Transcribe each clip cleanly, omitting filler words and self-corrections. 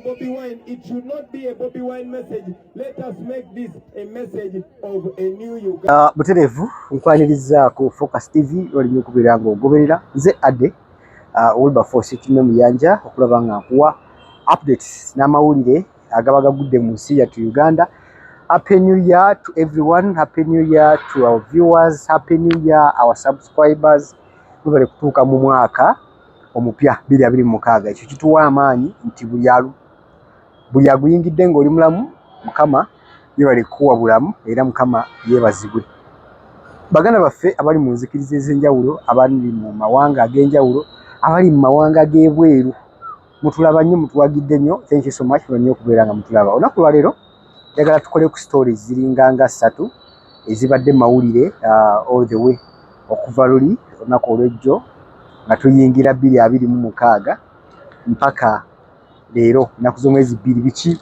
Bobby Wine, it should not be a Bobby Wine message. Let us make this a message of a new Uganda. Buterevu nkwaniriza ku Focus TV oli nyukubira ngo goberera nze ade Wilberforce kimwe muyanja okulaba nga nkuwa updates n'amawulire agabaga gudde mu nsi yattu Uganda. Happy New Year to everyone. Happy New Year to our viewers. Happy New Year our subscribers. Tubale kutuuka mu mwaka omupya 2026. Ekyo kituwa amaanyi nti buli aguyingidde ng'oli mulamu Mukama yebale kuwa bulamu era Mukama yebazibwe. Baganda baffe abali mu nzikiriza ez'enjawulo, abali mu mawanga ag'enjawulo, abali mu mawanga g'ebweru, mutulaba nnyo, mutuwagidde nnyo. Thank you so much for nnyo okubeera nga mutulaba. Olunaku lwa leero njagala tukole ku stories ziringa nga 3 ezibadde mawulire all the way okuva luli olunaku olw'ejjo nga tuyingira 2026 mpaka leero ennaku z'omwezi 2. Biki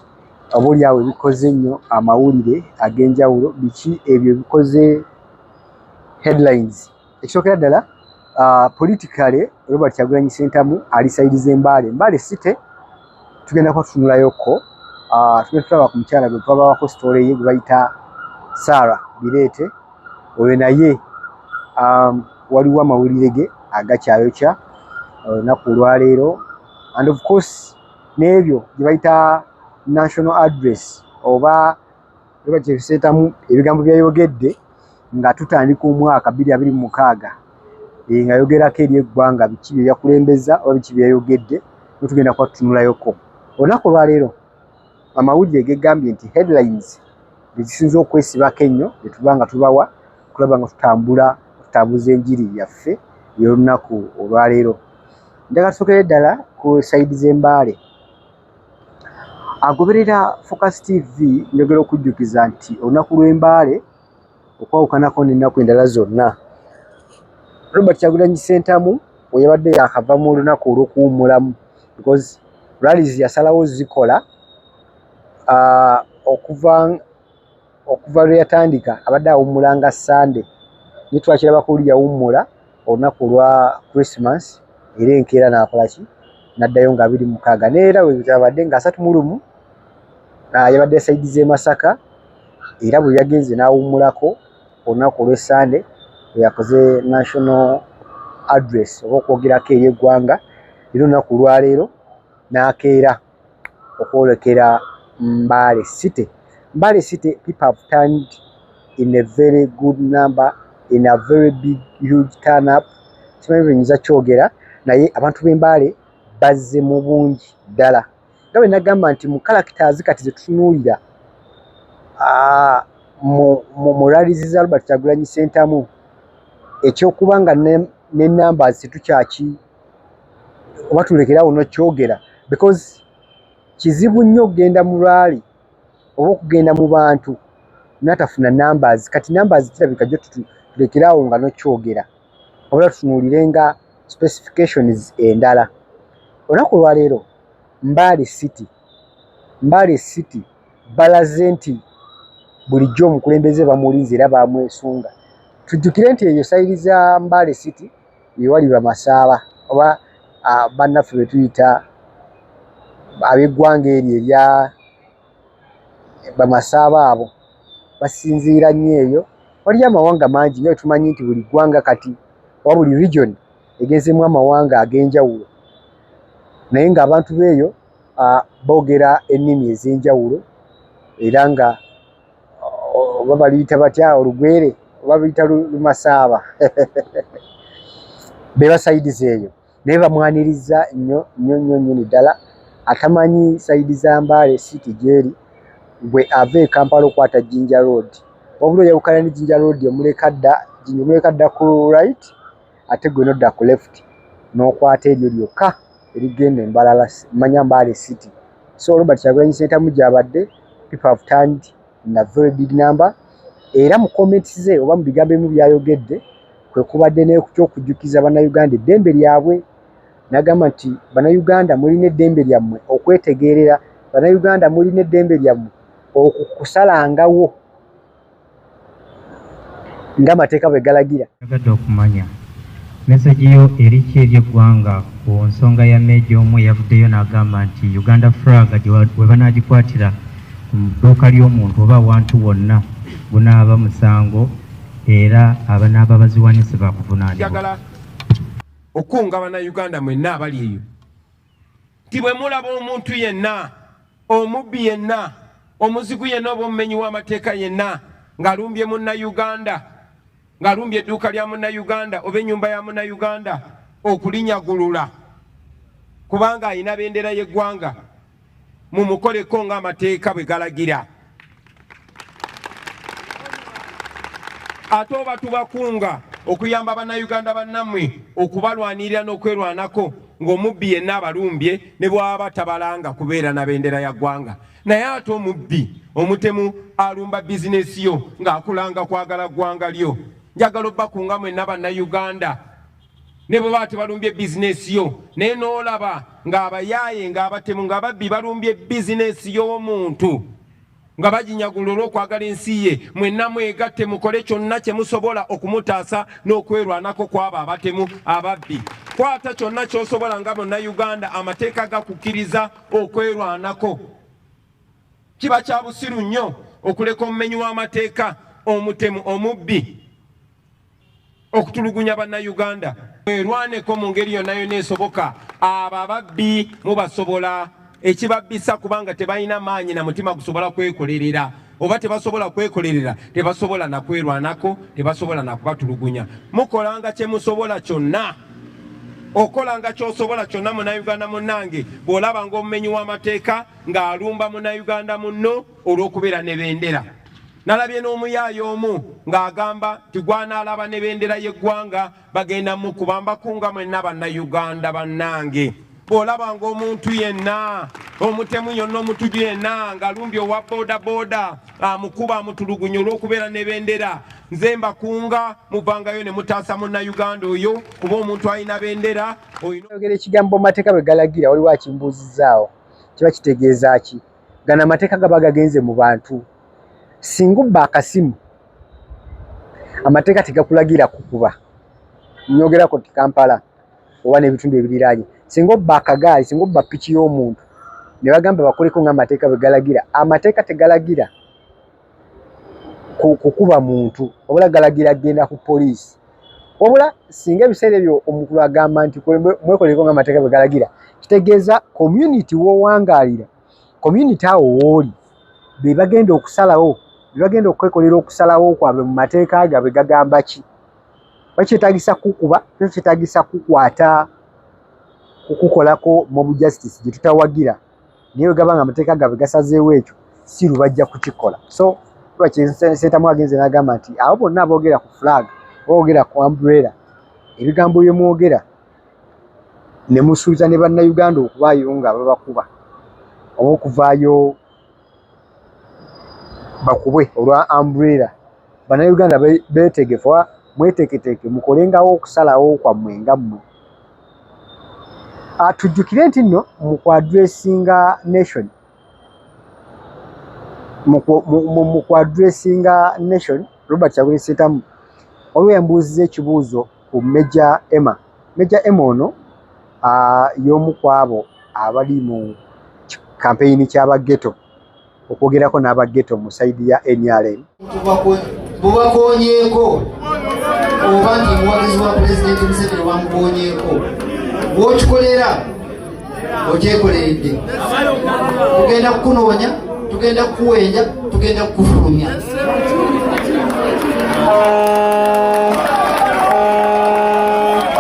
oboolyawo ebikoze nnyo amawulire ag'enjawulo, biki ebyo bikoze headlines? Ekisookera ddala politically Robert Kyagulanyi Ssentamu ali sayidi z'Embale. Mbale City tugenda kwa tutunulayoko. Tugenda tulaba ku mukyala gwe twabawako story ye gwe bayita Sarah Bireete. Oyo naye waliwo amawulire ge agakyayokya olunaku olwaleero, and of course n'ebyo gye bayita national address oba Robert Ssentamu ebigambo byayogedde nga tutandika omwaka 2026 nga yogerako eri eggwanga biki bye yakulembeza oba biki byayogedde, tugenda kwa tutunulayoko. Olunaku olwaleero amawulire gegambye nti headlines bezisinza okwesibako ennyo byetubanga tubawa kulaba nga tutambuza enjiri yaffe y'olunaku olwaleero. Njagala tusookere ddala ku sayidi z'Embale. Agoberera Focus TV njagala okujjukiza nti olunaku lw'Embale okwawukanako n'ennaku endala zonna, Robert Kyagulanyi Ssentamu we yabadde yakava mu olunaku olw'okuwummulamu, because rallies yasalawo zikola okuva lwe yatandika abadde awummulanga Sunday, naye twakiraba ku luli yawummula olunaku olwa Christmas era enkeera n'akolaki n'addayo nga 2026, neera we kyabadde nga 31 yabadde sayidi z'e Masaka era bwe yagenze n'awummulako olunaku olw'e Sunday we yakoze national address oba okwogerako eri eggwanga. Era olunaku olwaleero n'akeera okwolekera Mbale City. Mbale City, people have turned in a very good number, in a very big huge turn up. Simanyi bwenyinza kyogera naye abantu b'Embale bazze mu bungi ddala. Nga bwe nagamba nti mu characters kati ze tutunuulira mu rallies za Robert Kyagulanyi Ssentamu, ekyokuba nga ne numbers tetukyaki oba tulekerawo n'okyogera, because kizibu nnyo okugenda mu rally oba okugenda mu bantu natafuna numbers. Kati numbers kirabika gyo tulekerawo nga n'okyogera oba tutunuulire nga specifications endala. Olunaku olwaleero Mbale City balaze nti bulijjo omukulembeze bamulinze era bamwesunga. Tujjukire nti eyo sayidi za Mbale City yewali Bamasaaba oba bannaffe be tuyita ab'eggwanga eryo erya Bamasaaba, abo basinziira nnyo eyo. Waliyo amawanga mangi nga tumanyi nti buli ggwanga kati oba buli region egezemu amawanga ag'enjawulo, naye ng'abantu beeyo boogera ennimi ez'enjawulo era nga oba baliyita batya Olugwere oba biyita Lumasaaba be basayidiza eyo, naye bamwaniriza nnyo ddala. Atamanyi sayidi za Mbale City gyeri bwe ava e Kampala okwata Jinja Road, wabula oyawukana ne Jinja Road omuleka dda ku right ate gwe nodda ku left n'okwata eryo lyokka erigenda e Mbalala manya Mbale City. So Robert Kyagulanyi Ssentamu gy'abadde, people have turned in a very big number. Era mu comments ze oba mu bigambo ebimu byayogedde kwe kubadde n'ekyokujjukiza bannayuganda eddembe lyabwe n'agamba nti bannayuganda mulina eddembe lyammwe okwetegeerera bannayuganda mulina eddembe lyammwe okusalangawo ng'amateeka bwe galagira. Nagadde okumanya meseji yo eriki eri eggwanga ku nsonga ya meeja omu eyavuddeyo n'agamba nti Uganda flag we banaagikwatira mu dduuka ly'omuntu oba awantu wonna gunaaba musango era abanaaba baziwanise bakuvunaanibwa. Njagala okunga bannayuganda mwenna abali eyo nti bwe mulaba omuntu yenna omubbi yenna omuzigu yenna oba omumenyi w'amateeka yenna ng'alumbye munnayuganda ng'alumbye edduuka lya munnayuganda oba ennyumba ya munnayuganda okulinyagulula kubanga ayina bendera y'eggwanga mumukoleko ng'amateeka bwe galagira. Ate oba tubakunga okuyamba bannayuganda bannammwe okubalwanirira n'okwerwanako ng'omubbi yenna abalumbye ne bw'aba tabalanga kubeera na bendera ya ggwanga. Naye ate omubbi omutemu alumba bizinesi yo ng'akulanga kwagala ggwanga lyo. Njagala obbakunga mwenna bannayuganda ne bwe baba tebalumbye bizinesi yo naye n'olaba ng'abayaaye ng'abatemu ng'ababbi balumbye bizinesi y'omuntu nga baginyagula olw'okwagala ensi ye, mwenna mwegatte mukole kyonna kye musobola okumutaasa n'okwerwanako kw'abo abatemu ababbi. Kwata kyonna ky'osobola nga munnayuganda amateeka gakukkiriza okwerwanako. Kiba kya busiru nnyo okuleka omumenyi w'amateeka omutemu omubbi okutulugunya bannayuganda. Mwerwaneko mu ngeri yonna yonna esoboka. Abo ababbi mubasobola ekibabbisa kubanga tebalina maanyi na mutima gusobola kwekolerera oba tebasobola kwekolerera tebasobola na kwerwanako tebasobola na kubatulugunya. Mukolanga kye musobola kyonna okolanga ky'osobola kyonna munnayuganda munnange bw'olaba ng'omumenyi w'amateeka ng'alumba munnayuganda munno olw'okubeera ne bendera. Nalabye n'omuyaayo omu ng'agamba nti gwanaalaba ne bendera y'eggwanga bagenda mukubambakunga mwenna bannayuganda bannange. Bw'olaba ng'omuntu yenna omutemu yonna omutuju yenna ng'alumbye owa boodabooda amukuba amutulugunya olw'okubeera ne bendera, nze mbakunga muvangayo ne mutaasa munnayuganda oyo kuba omuntu alina bendera. Oyogera ekigambo amateeka bwe galagira waliwo akimbuuzizzaawo kiba kitegeeza ki? Gano amateeka gaba gagenze mu bantu. Singa obba akasimu amateeka tegakulagira kukuba, nyogerako ti Kampala oba n'ebitundu ebiriraanye. Singa obba akagaali, singa obba piki y'omuntu ne bagamba bakoleko ng'amateeka bwe galagira, amateeka tegalagira kukuba muntu wabula galagira genda ku poliisi. Wabula singa ebiseera ebyo omukulu agamba nti mwekoleko ng'amateeka bwe galagira, kitegeeza community w'owangaalira, community awo w'oli be bagenda okusalawo, be bagenda okwekolera okusalawo kwabwe mu mateeka gaabwe gagamba ki. Bakyetaagisa kukuba, kyetaagisa kukwata, kukukolako mob justice gye tutawagira. Naye bwe gaba nga amateeka gaabwe gasazeewo ekyo, si lubajja kukikola. So kuba kyensentamu agenze n'agamba nti abo bonna aboogera ku flag, boogera ku umbrella, ebigambo bye mwogera ne musuubiza ne bannayuganda okubaayo nga babakuba oba okuvaayo bakubwe olwa umbrella. Bannayuganda beetegefu, mweteeketeeke mukolengawo okusalawo kwammwe nga mmwe. Tujjukire nti nno mu kuadressinga nation, mu kuadressinga nation, Robert Kyagulanyi Ssentamu waliwo yambuuziza ekibuuzo ku Major Emma. Major Emma ono y'omu ku abo abali mu kampeyini ky'abageto, okwogerako n'abageto mu sayidi ya NRM. Bubakoonyeeko oba nti muwagizi wa pulezidenti Museveni bamukoonyeeko, bw'okikolera okyekoleredde. Tugenda kukunoonya, tugenda kukuwenja, tugenda kukufulumya.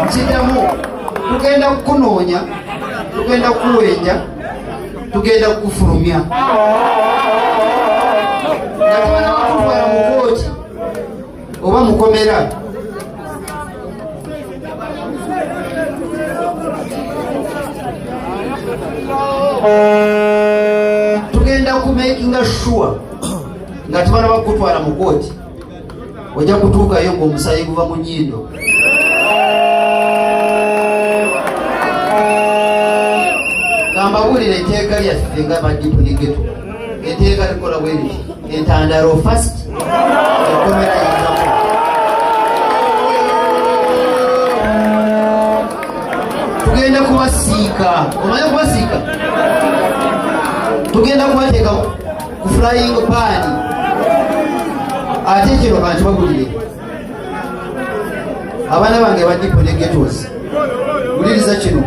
Nkiddamu, tugenda kukunoonya, tugenda kukuwenja, tugenda kukufulumya. Natumala bakutwala mu kooti oba mukomera. Tugenda kumakinga sure nga tumala bakutwala mu kooti ojja kutuukayo ng'omusaayi guva mu nnyindo. kambabulire etteeka lyaffe nga badipu ne geto etteeka likola bwe liti entandaro fast ekomera yinzako tugenda kubasiika omanye kubasiika tugenda kubateeka ku flying pan ate kino kankibagulire abaana bange badipu ne getos buliriza kino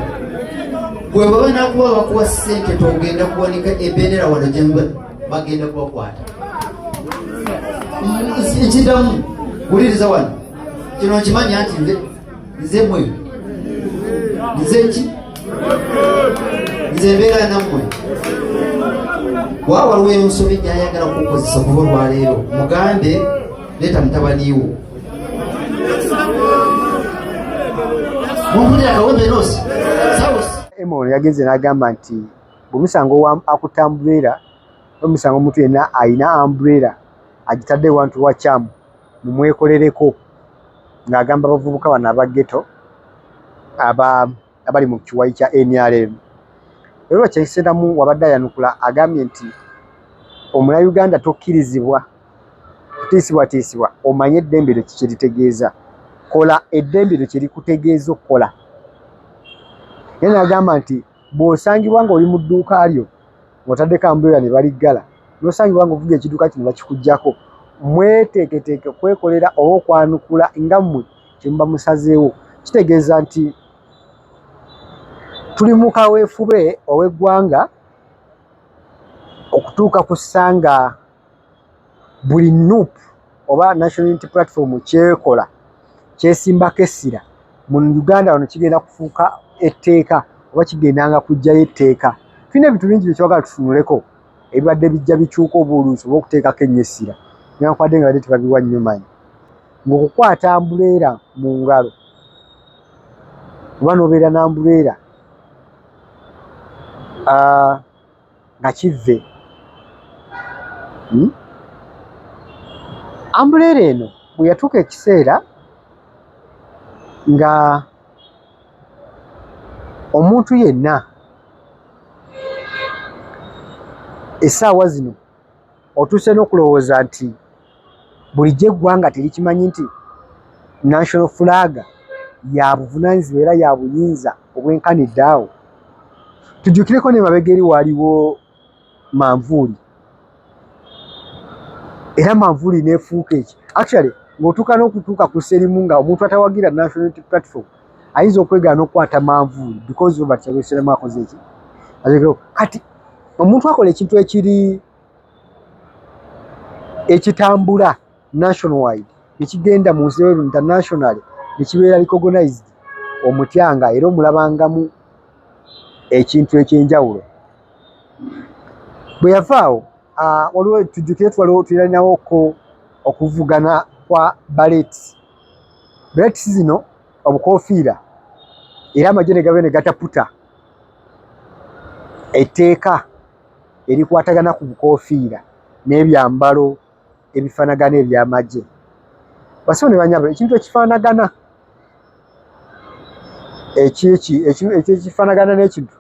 bwe baba nakuba bakuwa ssente togenda kuwanika ebendera wano gyemba bagenda kubakwata ekidamu buliriza wano kino nkimanya nti nze mwe nze ki nze mbeera nammwe bwaba waliwo ensobi gyayagala kukozesa kuba olwaleero mugambe leeta mutabaniiwo mumpulira akawembe noosi sausi Emono yagenze n'agamba nti bw'omusango akuta umbrella omusango omuntu yenna ayina umbrella agitadde wantu wakyamu mumwekolereko ng'agamba abavubuka bano abageto abali mu kiwayi kya NRM. Lero bakyakisendamu wabadde ayanukula agambye nti omula Uganda tokkirizibwa kutiisibwatiisibwa omanye eddembe lyo kye litegeeza kola eddembe lyo kye likutegeeza okukola. Ye n'agamba nti bw'osangibwa ng'oli mu dduuka lyo ng'otaddeko umbrella ne baliggala n'osangibwa ng'ovuga ekiduuka kino bakikuggyako mweteeketeeke kwekolera oba okwanukula nga mmwe kye muba musazeewo. Kitegeeza nti tuli mu kaweefube ow'eggwanga okutuuka ku ssanga buli NUP oba National Unity Platform kyekola kyesimbako essira mu Uganda wano kigenda kufuuka etteeka oba kigendanga kuggyayo etteeka. Tulina ebintu bingi bye twagala tutunuleko ebibadde bijja bikyuka obuuluusi oba okuteekako ennyo essira newankubadde nga badde tebabiwa nnyo manyi ng'okukwata umbrella mu ngalo oba n'obeera n'umbrella nga kivve umbrella eno bwe yatuuka ekiseera nga omuntu yenna essaawa zino otuuse n'okulowooza nti bulijjo eggwanga terikimanyi nti national flag ya buvunaanyizibwa era ya buyinza obwenkanidde awo. Tujjukireko ne mabega eri waaliwo manvuuli era manvuuli neefuuka eki actually ng'otuuka n'okutuuka ku sserimu nga omuntu atawagira National Unity Platform ayinza okwegaana okukwata manvuuli because oba kyagweseremu akoze eki kati omuntu akola ekintu ekiri ekitambula nationwide nekigenda mu nsi y'eru international nekibeera recognized omutyanga era omulabangamu ekintu ekyenjawulo. Bwe yavaawo waliwo tujjukire tulinawo okuvugana kwa baleti zino obukoofiira era amagye ne gabe ne gataputa etteeka erikwatagana ku bukoofiira n'ebyambalo ebifaanagana ebyamagye. Basawo ne banyamba ekintu ekifaanagana ekifaanagana n'ekintu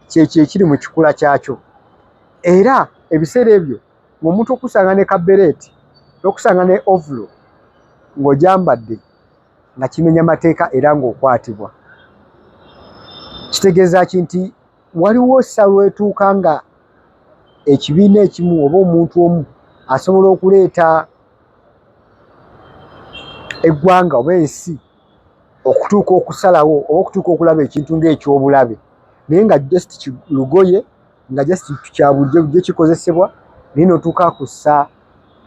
kyekyo ekiri mu kikula kyakyo era ebiseera ebyo ng'omuntu okusanga ne kabereeti n'okusanga ne ovulo ng'ogyambadde nga kimenya mateeka era ng'okwatibwa. Kitegeeza ki nti waliwo essawa etuuka nga ekibiina ekimu oba omuntu omu asobola okuleeta eggwanga oba ensi okutuuka okusalawo oba okutuuka okulaba ekintu ng'ekyobulabe naye nga just lugoye nga just kya bulijjo kikozesebwa naye n'otuuka ku ssa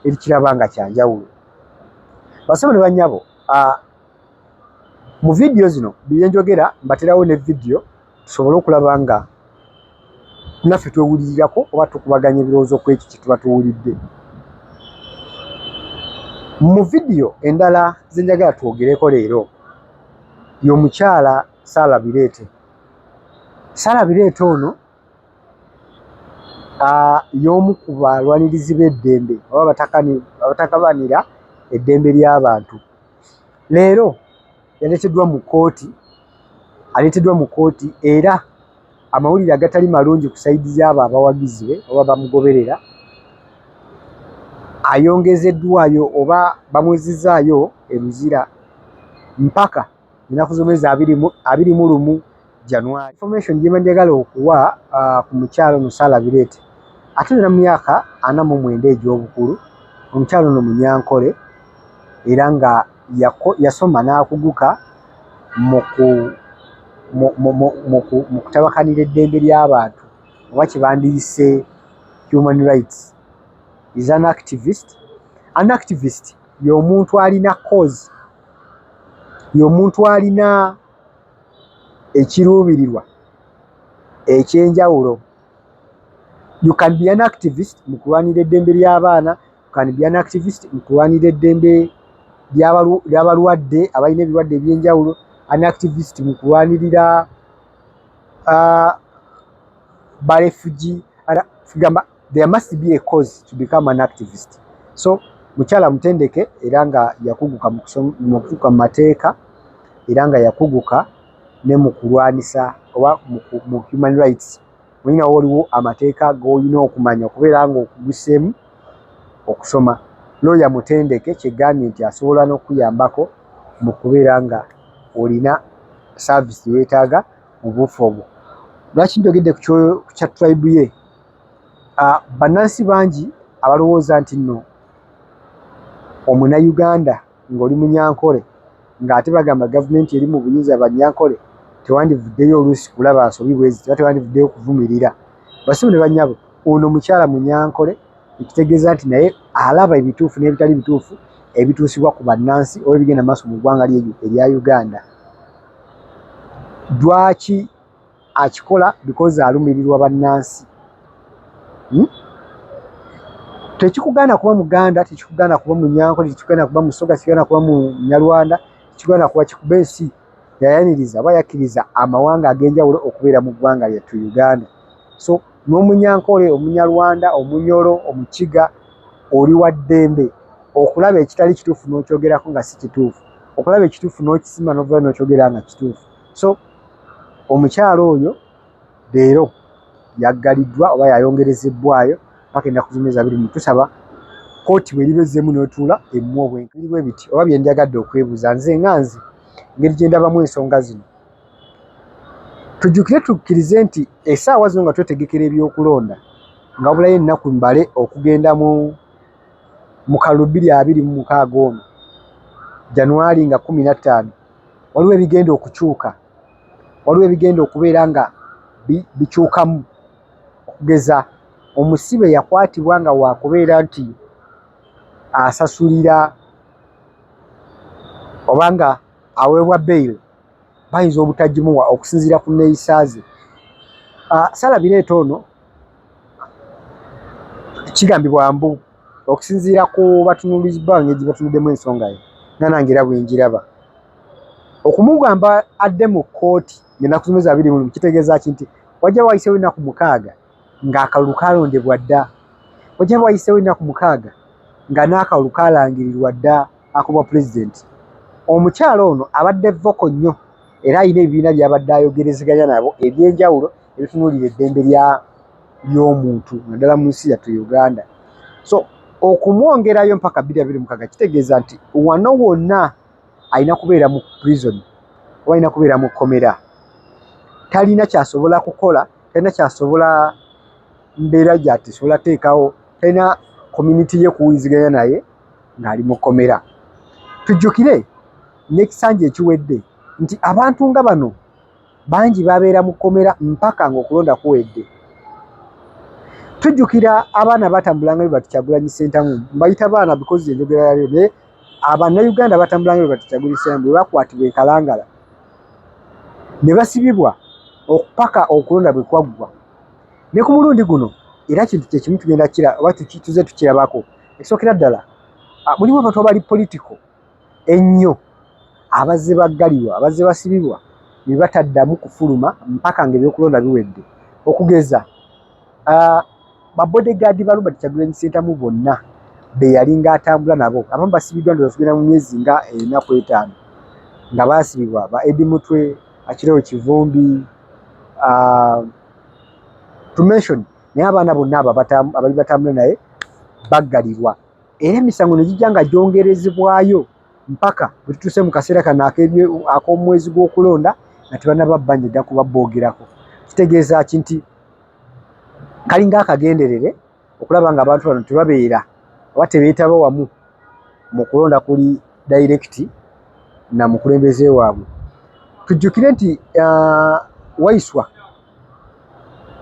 erikiraba nga kyanjawulo. Basabo ne bannyabo mu vidiyo zino byenjogera mbaterawo ne vidiyo tusobole okulaba nga naffe twewulirirako oba tukubaganya ebirowoozo ku ekyo kye tuba tuwulidde. Mu vidiyo endala ze njagala twogereko leero y'omukyala Sarah Birete. Sarah Birete ono y'omu ku balwanirizi b'eddembe oba abatakabanira eddembe ly'abantu. Leero yaleeteddwa mu kkooti aleeteddwa mu kkooti era amawulire agatali malungi ku sayidi z'abo abawagizi be oba bamugoberera ayongezeddwayo oba bamwezizaayo eruzira mpaka ennaku z'omwezi 21 January. Information gye njagala okuwa ku mukyalo ono Saalabireete ate na myaka 49 egy'obukulu. Omukyalo ono Munyankole era nga yasoma n'akuguka mu kutabakanira eddembe ly'abantu oba kye bandiyise human rights. Is an activist. An activist y'omuntu alina cause, y'omuntu alina ekiruubirirwa ekyenjawulo. You can be an activist mu kulwanira eddembe ly'abaana, you can be an activist mu kulwanira eddembe ly'abalwadde abalina ebirwadde ebyenjawulo, an activist mu kulwanirira barefugee. There must be a cause to become an activist. So mukyala mutendeke era nga yakuguka mu kutuuka mu mateeka era nga yakuguka ne mu kulwanisa oba mu human rights. Mulina waliwo amateeka g'olina okumanya okubeera nga okuguseemu okusoma. Lawyer mutendeke kyegambye nti asobola n'okuyambako mu kubeera nga olina service weetaaga mu buufu obwo. Lwaki njogedde ku kya tribe ye? Bannansi bangi abalowooza nti nno Omunayuganda ng'oli Munyankole ng'ate bagamba gavumenti eri mu buyinza Banyankole tewandivuddeyo oluusi kulaba nsobi bwezi oba tewandivuddeyo kuvumirira. Basibu ne bannyabo ono mukyala Munyankole ekitegeeza nti naye alaba ebituufu n'ebitali bituufu ebituusibwa ku bannansi oba ebigenda maaso mu ggwanga erya Uganda. Lwaki akikola? Because alumirirwa bannansi. Tekikuganda kuba Muganda, tekikuganda kuba Munyankole, tekikuganda kuba Musoga, tekikuganda kuba Munyarwanda, tekikuganda kuba kikuba ensi yayaniriza oba yakkiriza amawanga ag'enjawulo okubeera mu ggwanga lyattu Uganda. So n'Omunyankole, Omunyarwanda, Omunyoro, Omukiga oli wa ddembe okulaba ekitali kituufu n'okyogerako nga si kituufu, okulaba ekituufu n'okisima n'ovaayo n'okyogera nga kituufu. So omukyalo oyo leero yaggaliddwa oba yayongerezebbwayo paka ennaku z'omwezi 20. Tusaba kkooti bwe libezeemu n'otuula emmuwa obwenkanya bwe biti oba bye ndyagadde okwebuuza nze nga nze engeri gye ndabamu ensonga zino. Tujjukire tukkirize nti essaawa zino nga twetegekera ebyokulonda nga wabulayo ennaku mbale okugenda mu kalulu 2026 ono January nga 15 waliwo ebigenda okukyuka, waliwo ebigenda okubeera nga bikyukamu. Okugeza omusibe yakwatibwa nga waakubeera nti asasulira oba nga aweebwa bail bayinza obutagimuwa okusinziira ku nneeyisa ze. Saalabireete ono kigambibwa mbu okusinziira ku batunuulizi bange gye batunuddemu ensonga ye nga nange era bwe njiraba okumugamba adde mu kkooti ng'ennaku z'omwezi 20 kitegeeza ki nti wajja wayiseewo ennaku 6 ng'akalulu kalondebwa dda, wajja wayiseewo ennaku 6 nga n'akalulu kalangirirwa dda akubwa pulezidenti. Omukyalo ono abadde voko nnyo era alina ebibiina by'abadde ayogerezeganya nabo ebyenjawulo ebitunuulira eddembe ly'omuntu naddala mu nsi yattu Uganda. So okumwongerayo mpaka 2026 kitegeeza nti wano wonna alina kubeera mu prison oba alina kubeera mu kkomera. Talina kyasobola kukola, talina kyasobola mbeera gy'atesobola teekawo, talina community ye kuwuliziganya naye ng'ali mu kkomera. Tujjukire n'ekisanja ekiwedde nti abantu nga bano bangi babeera mu kkomera mpaka ng'okulonda kuwedde. Tujjukira abaana batambulanga Robert Kyagulanyi Ssentamu, mbayita baana because enjogera yalyo naye Abannayuganda batambulanga Robert Kyagulanyi Ssentamu bwe bakwatibwa e Kalangala ne basibibwa okupaka okulonda bwe kwaggwa. Ne ku mulundi guno era kintu kyekimu tugenda kira oba tuze tukirabako. Ekisookera ddala mulimu abantu abali political ennyo abazze baggalirwa, abazze basibibwa ne bataddamu kufuluma mpaka ng'ebyokulonda biwedde. Okugeza babodegaadi ba Robert Kyagulanyi Ssentamu bonna be yali ng'atambula nabo abamu basibiddwa ndoza tugenda mu myezi nga 4-5 nga baasibibwa ba Eddie Mutwe, Akirewo Kivumbi, to mention naye abaana bonna abali batambula naye baggalirwa era emisango ne gijja nga gyongerezebwayo mpaka bwe tutuuse mu kaseera kano ak'omwezi gw'okulonda nga tebannaba bbanja ejja kuba boogerako. Kitegeeza ki nti kalinga akagenderere okulaba nga abantu bano tebabeera oba tebeetaba wamu mu kulonda kuli direct na mukulembeze waabwe. Tujjukire nti Waiswa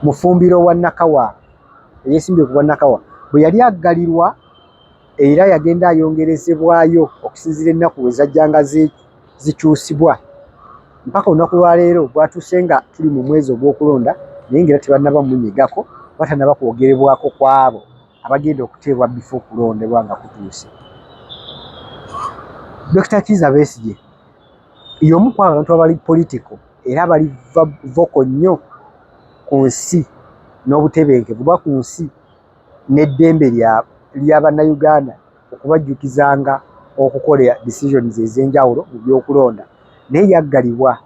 Mufumbiro wa Nakawa eyeesimbye ku bwa Nakawa bwe yali aggalirwa era yagenda ayongerezebwayo okusinziira ennaku we zajjanga zikyusibwa mpaka olunaku lwa leero bwatuuse nga tuli mu mwezi ogw'okulonda naye ngera tebannaba munyigako batannaba kwogerebwako kwabo abagenda okuteebwa bifo okulondebwa nga kutuuse. Dr. Kizza Besigye y'omu ku abantu abali political era abali voko nnyo ku nsi n'obutebenkevu bwa ku nsi n'eddembe ly'Abannayuganda okubajjukizanga okukola decisions ez'enjawulo mu by'okulonda naye yaggalibwa.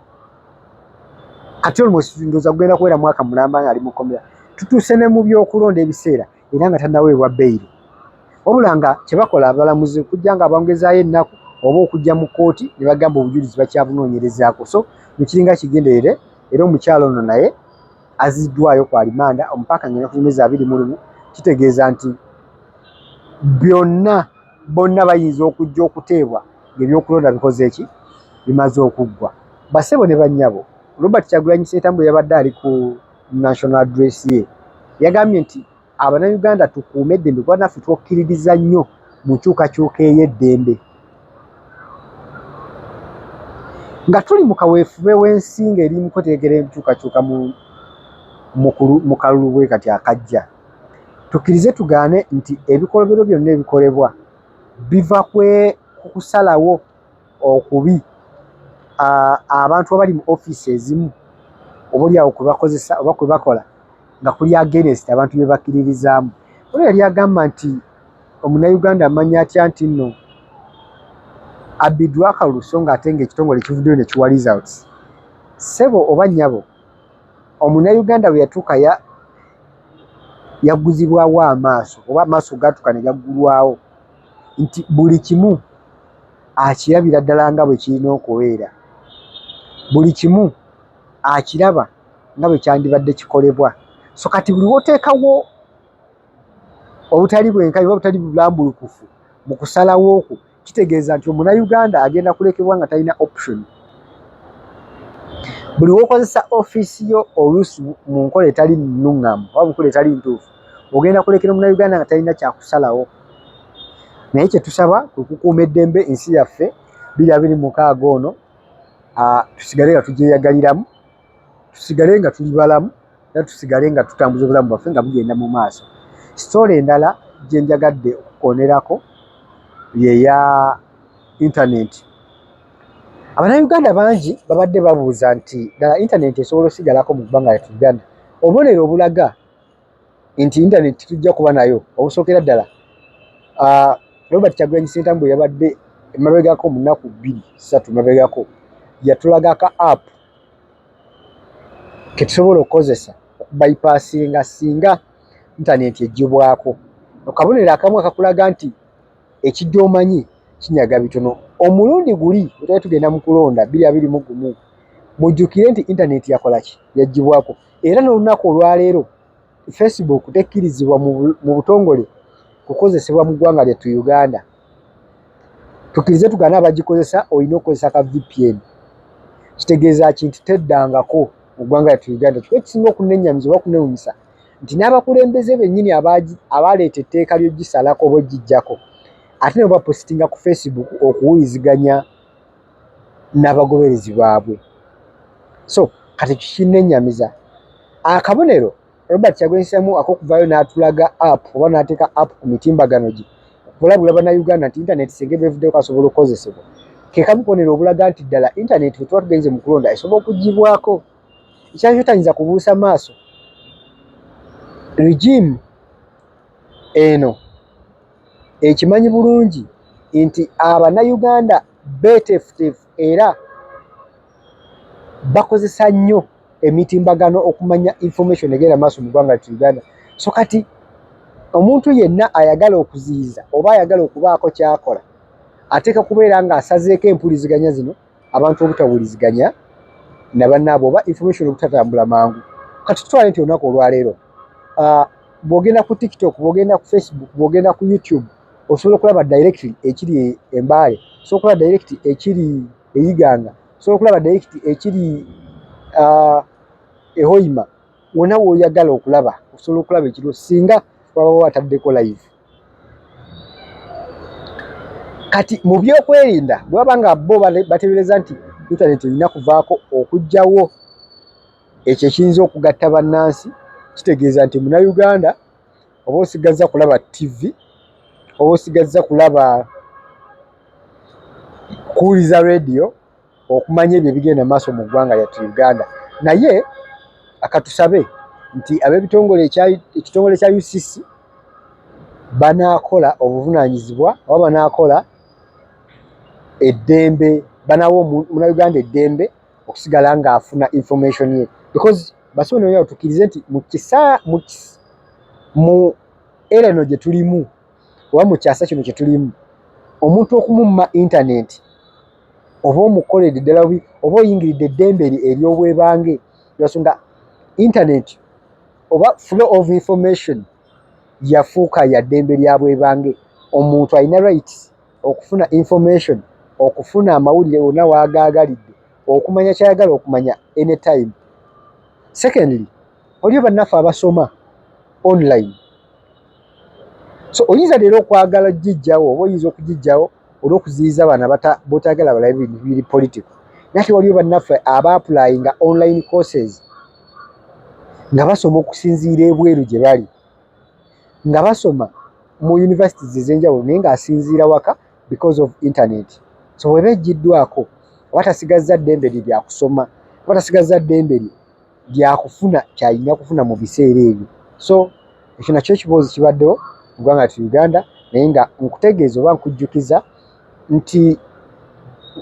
Kati almost ndowooza kugenda kubeera mwaka mulamba nga ali mu kkomera tutuuse ne mu by'okulonda ebiseera era nga tannaweebwa beyiro wabula nga kye bakola abalamuzi okujja nga bongezaayo ennaku oba okujja mu kkooti ne bagamba obujulizi bakyabunoonyerezaako. So mukiringa kigenderere era omukyalo ono naye aziddwayo ku alimanda omupaka nga ennaku 21. Kitegeeza nti bonna bayinza okujja okuteebwa ng'ebyokulonda bikoze eki bimaze okuggwa. Basebo ne bannyabo Robert Kyagulanyi Ssentamu yabadde ali ku national address ye yagambye nti Abannayuganda tukuume eddembe kuba naffe twokkiririza nnyo mu nkyukakyuka ey'eddembe. Nga tuli mu kaweefube w'ensi ng'eri mu kuteekera enkyukakyuka mu kalulu bwe kati akajja, tukkirize tugaane nti ebikolobero byonna ebikolebwa biva ku kusalawo okubi abantu abali mu ofiisi ezimu obaolyawo kwe bakozesa oba kwe bakola nga kuli against abantu bye bakkiririzaamu. Olwo yali agamba nti Omunnayuganda amanya atya nti nno abiddwa akalulu ng'ate ng'ekitongole kivuddeyo ne kiwa results. Ssebo oba nnyabo Omunnayuganda bwe yatuuka yagguzibwawo amaaso oba amaaso gatuuka ne gaggulwawo nti buli kimu akirabira ddala nga bwe kirina okubeera, buli kimu akiraba nga bwe kyandibadde kikolebwa. So kati buli woteekawo obutali bwenkayi oba butali bulambulukufu mu kusalawo okwo kitegeeza nti Omunnayuganda agenda kulekebwa nga talina option. Buli wokozesa ofiisi yo oluusi mu nkola etali nnuŋŋamu oba mu nkola etali ntuufu ogenda kulekera Omunnayuganda nga talina kyakusalawo. Naye kye tusaba kwe kukuuma eddembe ensi yaffe 2026 ono tusigale nga tugyeyagaliramu, tusigale nga tuli balamu era tusigale nga tutambuza obulamu bwaffe nga bugenda mu maaso. Sitole endala gye njagadde okukonerako yeya intaneti. Abannayuganda bangi babadde babuuza nti ddala intaneti esobola osigalako mu ggwanga lyattu Uganda. Obubonero obulaga nti intaneti tujja kuba nayo obusookera ddala Robert Kyagulanyi Ssentamu bwe yabadde emabegako mu nnaku 2-3 mabegako yatulaga ka app ke tusobola okukozesa okubypassinga singa intaneti eggyibwako. Akabonero akamu akakulaga nti ekijja omanyi kinyaga bitono. Omulundi guli bwe tugenda mu kulonda 2021 mujjukire nti intaneti yakola ki yaggyibwako era n'olunaku olwaleero Facebook tekkirizibwa mu butongole kukozesebwa mu ggwanga lyattu Uganda. Tukkirize tugaana abagikozesa olina okukozesa ka VPN. Kitegeeza ki nti teddangako mu ggwanga lyattu Uganda. Kiko ekisinga okunennyamiza oba okuneewuunyisa nti n'abakulembeze bennyini abaleeta etteeka ly'ogisalako oba ogiggyako ate ne bapositinga ku Facebook okuwuliziganya n'abagoberezi baabwe. So kati kikinennyamiza akabonero Robert Kyagulanyi Ssentamu ak'okuvaayo n'atulaga app oba n'ateeka app ku mitimbagano gye okulabula Bannayuganda nti intaneti singa evuddeko kasobola okukozesebwa. Ke kabubonero obulaga nti ddala intaneti bwe tuba tugenze mu kulonda esobola okuggyibwako. Ekyali tayinza kubuusa maaso regime eno ekimanyi bulungi nti Abannayuganda beeteefuteefu era bakozesa nnyo emitimbagano okumanya information egenda maaso mu ggwanga lyattu Uganda. So kati omuntu yenna ayagala okuziyiza oba ayagala okubaako kyakola ateeka kubeera ng'asazeeko empuliziganya zino abantu obutawuliziganya na bannaabwe oba information obutatambula mangu. Kati tutwale nti olunaku olwaleero bw'ogenda ku TikTok, bw'ogenda ku Facebook, bw'ogenda ku YouTube osobola okulaba directly ekiri Embaale, osobola okulaba directly ekiri Iganga, osobola okulaba directly ekiri Hoima. Wonna w'oyagala okulaba osobola okulaba ekiro singa waba wataddeko live. Kati mu byokwerinda bwaba nga bo batebereza nti internet erina kuvaako okuggyawo ekyo ekiyinza okugatta bannansi, kitegeeza nti Munnayuganda oba osigazza kulaba TV oba osigazza kulaba kuwuliza radio okumanya ebyo ebigenda maaso mu ggwanga lyattu Uganda. Naye akatusabe nti ab'ebitongole ekitongole kya UCC banaakola obuvunaanyizibwa oba banaakola eddembe, banaawa Munnayuganda eddembe okusigala ng'afuna information ye, because basobola otukkirize nti mu era eno gye tulimu oba mu kyasa kino kye tulimu, omuntu okumumma internet oba omukoledde ddala bubi oba oyingiridde eddembe ery'obwebange lwasonga internet oba flow of information yafuuka ya ddembe lya bwebange. Omuntu alina rights okufuna information, okufuna amawulire wonna waagaagalidde, okumanya kyayagala okumanya anytime. Secondly, waliyo bannaffe abasoma online. So oyinza leero okwagala gijjawo oba oyinza okugijjawo olw'okuziyiza bana botagala balabe bintu biri political. Nate waliyo bannaffe aba-applyinga online courses nga basoma okusinziira ebweru gye bali, nga basoma mu universities ez'enjawulo naye ng'asinziira waka because of internet. So bw'eba ejjiddwako watasigazza ddembe lye lya kusoma, watasigazza ddembe lye lya kufuna ky'alina kufuna mu biseera ebyo. So ekyo nakyo ekiboozi kibaddewo mu ggwanga lyattu Uganda, naye nga nkutegeeza oba nkujjukiza nti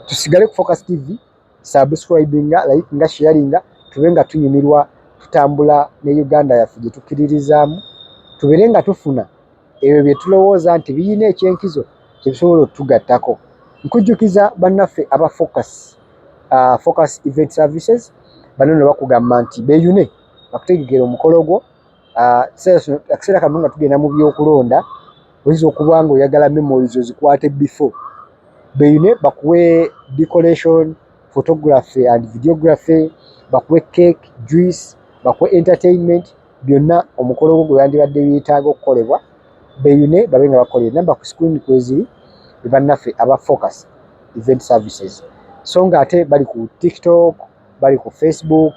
tusigale ku Focus TV, subscribinga, likinga, sharinga, tube nga tunyumirwa tutambula ne Uganda yaffe gye tukkiririzaamu, tubeere nga tufuna ebyo bye tulowooza nti birina ekyenkizo kye bisobola otugattako. Nkujjukiza bannaffe aba Focus Event Services, bano ne bakugamba nti beeyune bakutegekera omukolo gwo. Akaseera kano nga tugenda mu byokulonda, oyinza okuba nga oyagala memories ozikwate before. Beeyune bakuwe decoration, photography and videography, bakuwe cake, juice, bakuwe entertainment, byonna omukolo gwo gwe yandibadde yeetaaga okukolebwa. Beeyune babe nga bakolera namba ku screen kweziri bannaffe aba Focus Event Services. So nga ate bali ku TikTok, bali ku Facebook,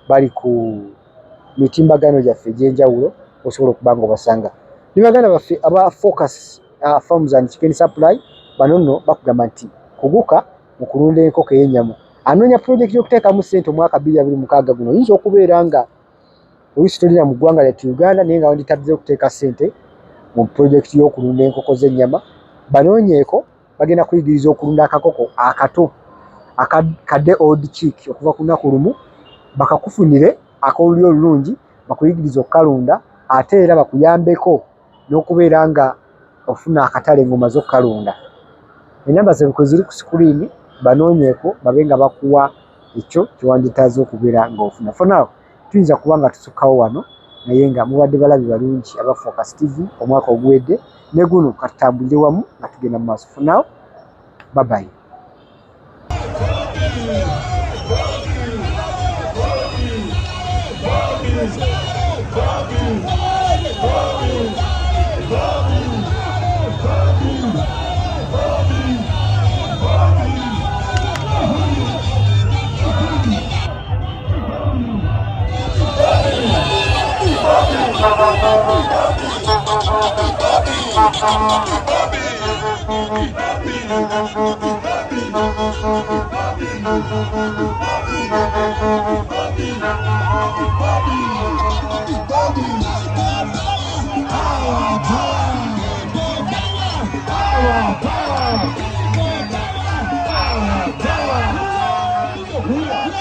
bali ku mitimbagano gyaffe egy'enjawulo, osobola okuba nga obasanga. Ne baganda baffe aba Focus Farms and Chicken Supply, bano nno bakugamba nti kuguka mu kulunda enkoko ey'ennyama. Anoonya pulojekiti y'okuteekamu ssente omwaka 2026 guno. Oyinza okubeera nga oluusi tolina mu ggwanga lyattu Uganda naye nga wanditadde okuteeka ssente mu pulojekiti y'okulunda enkoko z'ennyama. Banoonyeeko bagenda kuyigiriza okulunda akakoko akato akadde old chick okuva ku lunaku lumu, bakakufunire akawulire olulungi, bakuyigiriza okukalunda ate era bakuyambeko n'okubeera nga ofuna akatale ng'omaze okukalunda. Enamba zaabwe ziri ku screen, banoonyeeko babe nga bakuwa ekyo kyewanditaaze okubeera ng'ofuna. For now tuyinza kuba nga tusukkawo wano, naye nga mubadde balabi balungi aba Focus TV omwaka oguwedde ne guno katutambulire wamu nga tugenda mu maaso. For now, bye bye.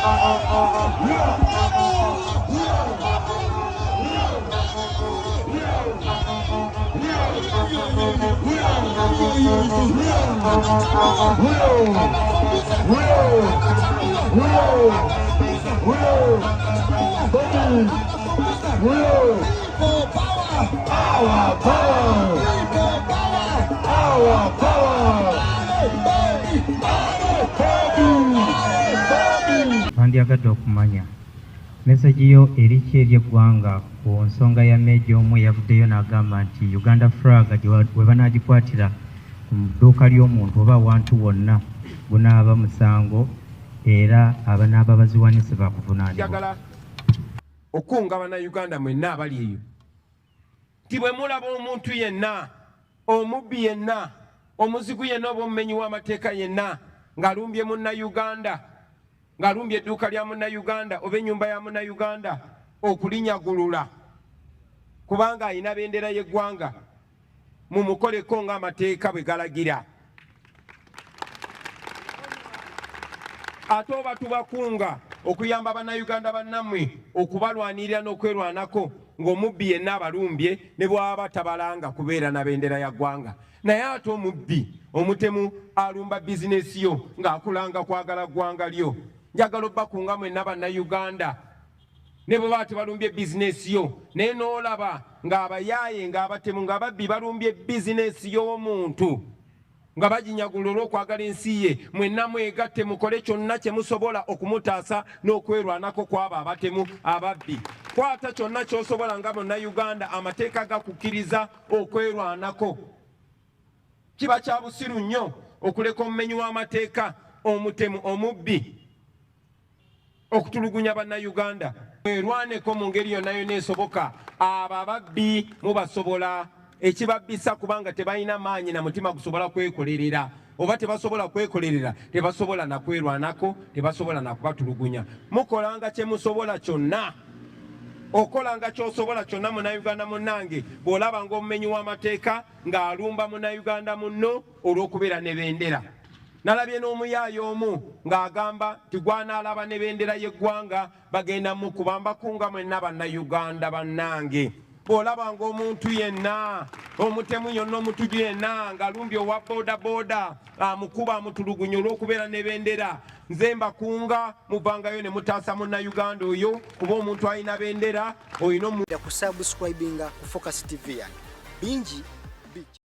Power. Tandyagadde okumanya message yo eriki ery'eggwanga ku nsonga ya Major omu yavuddeyo n'agamba nti Uganda flag we banaagikwatira ku dduuka ly'omuntu oba awantu wonna gunaaba musango era abanaaba baziwanise bakuvunaanibwa. Njagala okunga bannayuganda mwenna abali eyo nti bwe mulaba omuntu yenna, omubbi yenna, omuzigu yenna oba omumenyi w'amateeka yenna ng'alumbye munnayuganda, ng'alumbye edduuka lya munnayuganda oba ennyumba ya munnayuganda, okulinyagulula kubanga alina bendera y'eggwanga, mumukoleko ng'amateeka bwe galagira. Ate oba tubakunga okuyamba bannayuganda bannammwe okubalwanirira n'okwerwanako ng'omubbi yenna abalumbye ne bw'aba tabalanga kubeera na bendera ya ggwanga. Naye ate omubbi omutemu alumba bizinesi yo ng'akulanga kwagala ggwanga lyo. Njagala obbakunga mwenna bannayuganda ne bwe baba tebalumbye bizinesi yo naye n'olaba ng'abayaaye ng'abatemu ng'ababbi balumbye bizinesi y'omuntu nga baginyagula olw'okwagala ensi ye, mwenna mwegatte mukole kyonna kye musobola okumutaasa n'okwerwanako kw'abo abatemu ababbi. Kwata kyonna ky'osobola nga munnayuganda, amateeka gakukkiriza okwerwanako. Kiba kya busiru nnyo okuleka omumenyi w'amateeka, omutemu, omubbi okutulugunya bannayuganda. Mwerwaneko mu ngeri yonna yonna esoboka. Abo ababbi mubasobola ekibabbisa kubanga tebalina maanyi na mutima gusobola kwekolerera, oba tebasobola kwekolerera tebasobola na kwerwanako, tebasobola na kubatulugunya. Mukolanga kye musobola kyonna, okolanga ky'osobola kyonna munnayuganda munnange bw'olaba ng'omumenyi w'amateeka ng'alumba munnayuganda munno olw'okubeera ne bendera. Nalabye n'omuyaaye omu ng'agamba nti gwanaalaba ne bendera y'eggwanga bagenda mukuba. Mbakunga mwenna bannayuganda bannange, bw'olaba ng'omuntu yenna, omutemu yonna, omutuju yenna ng'alumbye owa boodabooda amukuba amutulugunya olw'okubeera ne bendera, nze mbakunga muvangayo ne mutaasa munnayuganda oyo kuba omuntu alina bendera. Olina kusubscribinga ku Focus TV yange bingi.